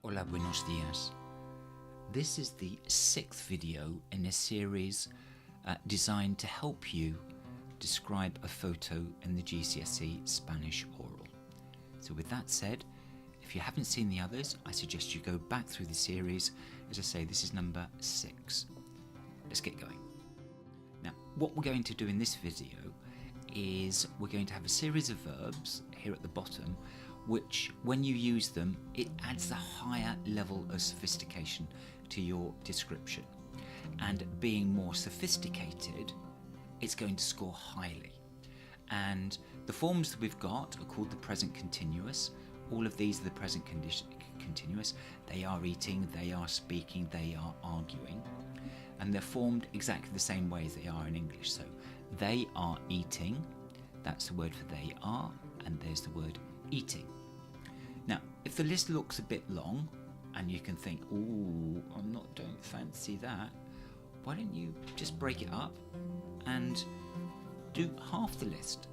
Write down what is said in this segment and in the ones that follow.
Hola, buenos días. This is the 6th video in a series designed to help you describe a photo in the GCSE Spanish Oral. So with that said, if you haven't seen the others, I suggest you go back through the series. As I say, this is number 6. Let's get going. Now, what we're going to do in this video is we're going to have a series of verbs here at the bottom which, when you use them, it adds a higher level of sophistication to your description. And being more sophisticated, it's going to score highly. And the forms that we've got are called the present continuous. All of these are the present continuous. They are eating, they are speaking, they are arguing. And they're formed exactly the same way as they are in English. So they are eating, that's the word for they are, and there's the word eating. Now, if the list looks a bit long and you can think, ooh, don't fancy that, why don't you just break it up and do half the list?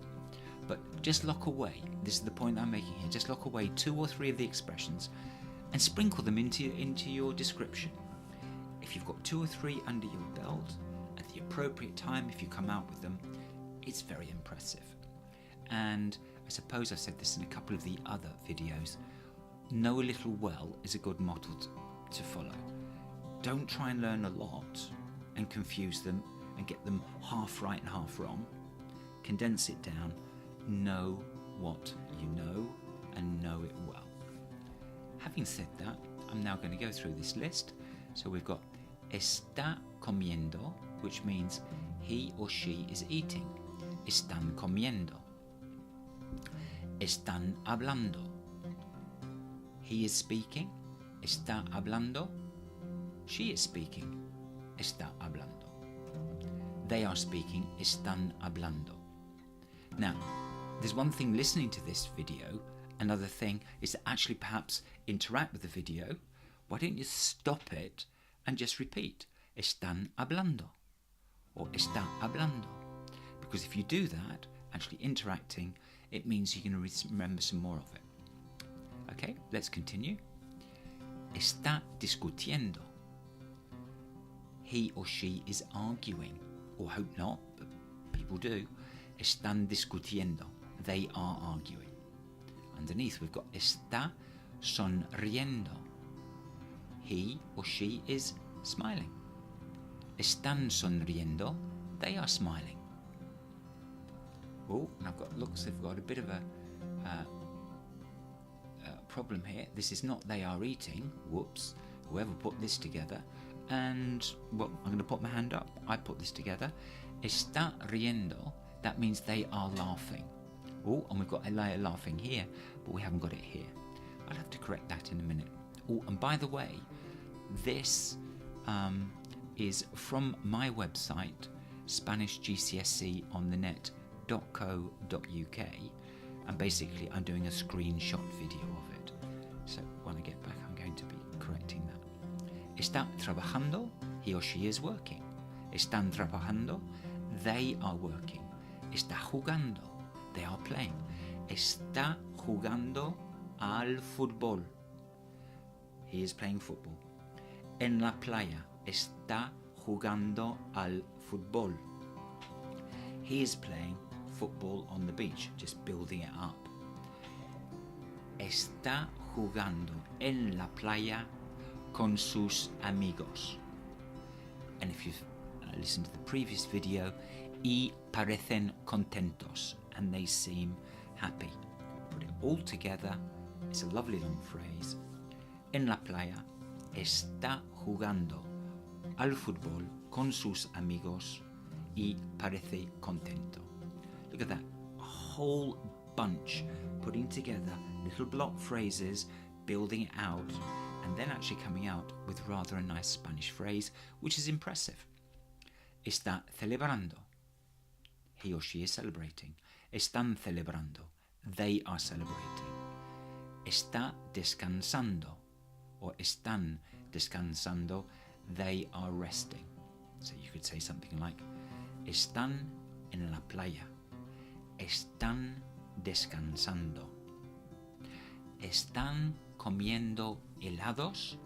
But just lock away, this is the point I'm making here, just lock away 2 or 3 of the expressions and sprinkle them into your description. If you've got 2 or 3 under your belt at the appropriate time, if you come out with them, it's very impressive. And I suppose I've said this in a couple of the other videos, know a little well is a good model to follow. Don't try and learn a lot and confuse them and get them half right and half wrong. Condense it down, know what you know and know it well. Having said that, I'm now going to go through this list. So we've got está comiendo, which means he or she is eating. Están comiendo. Están hablando. He is speaking. Está hablando. She is speaking. Está hablando. They are speaking. Están hablando. Now, there's one thing listening to this video. Another thing is to actually perhaps interact with the video. Why don't you stop it and just repeat? Están hablando. Or está hablando. Because if you do that, actually interacting, it means you're going to remember some more of it. Okay, let's continue. Está discutiendo. He or she is arguing. Or hope not, but people do. Están discutiendo. They are arguing. Underneath we've got está sonriendo. He or she is smiling. Están sonriendo. They are smiling. Oh, and I've got a bit of a problem here. This is not they are eating. Whoops. Whoever put this together. And, well, I'm going to put my hand up. I put this together. Está riendo. That means they are laughing. Oh, and we've got a layer laughing here, but we haven't got it here. I'll have to correct that in a minute. Oh, and by the way, this is from my website, Spanish GCSE on the net.co.uk, and basically I'm doing a screenshot video of it. So when I get back, I'm going to be correcting that. Está trabajando, he or she is working. Están trabajando, they are working. Está jugando, they are playing. Está jugando al fútbol, he is playing football. En la playa, está jugando al fútbol. He is playing football on the beach, just building it up. Está jugando en la playa con sus amigos. And if you've listened to the previous video, y parecen contentos, and they seem happy. Put it all together, it's a lovely long phrase. En la playa está jugando al fútbol con sus amigos y parece contento. Look at that, a whole bunch putting together little block phrases, building it out, and then actually coming out with rather a nice Spanish phrase, which is impressive. Está celebrando. He or she is celebrating. Están celebrando. They are celebrating. Está descansando. Or están descansando. They are resting. So you could say something like, están en la playa. Están descansando. Están comiendo helados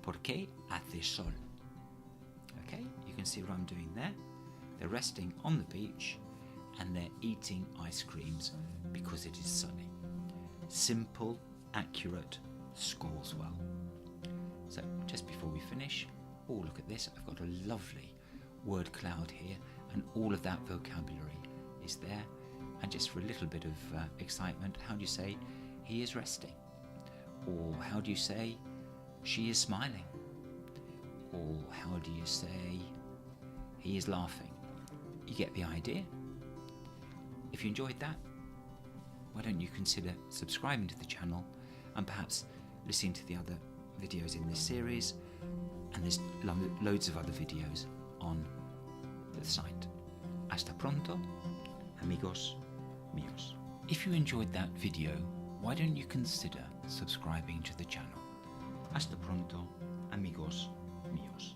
porque hace sol. Okay, you can see what I'm doing there. They're resting on the beach and they're eating ice creams because it is sunny. Simple, accurate, scores well. So just before we finish, oh look at this, I've got a lovely word cloud here and all of that vocabulary is there. And just for a little bit of excitement, how do you say he is resting? Or how do you say she is smiling? Or how do you say he is laughing? You get the idea. If you enjoyed that, why don't you consider subscribing to the channel and perhaps listening to the other videos in this series, and there's loads of other videos on the site. Hasta pronto, amigos míos. If you enjoyed that video, why don't you consider subscribing to the channel? Hasta pronto, amigos míos.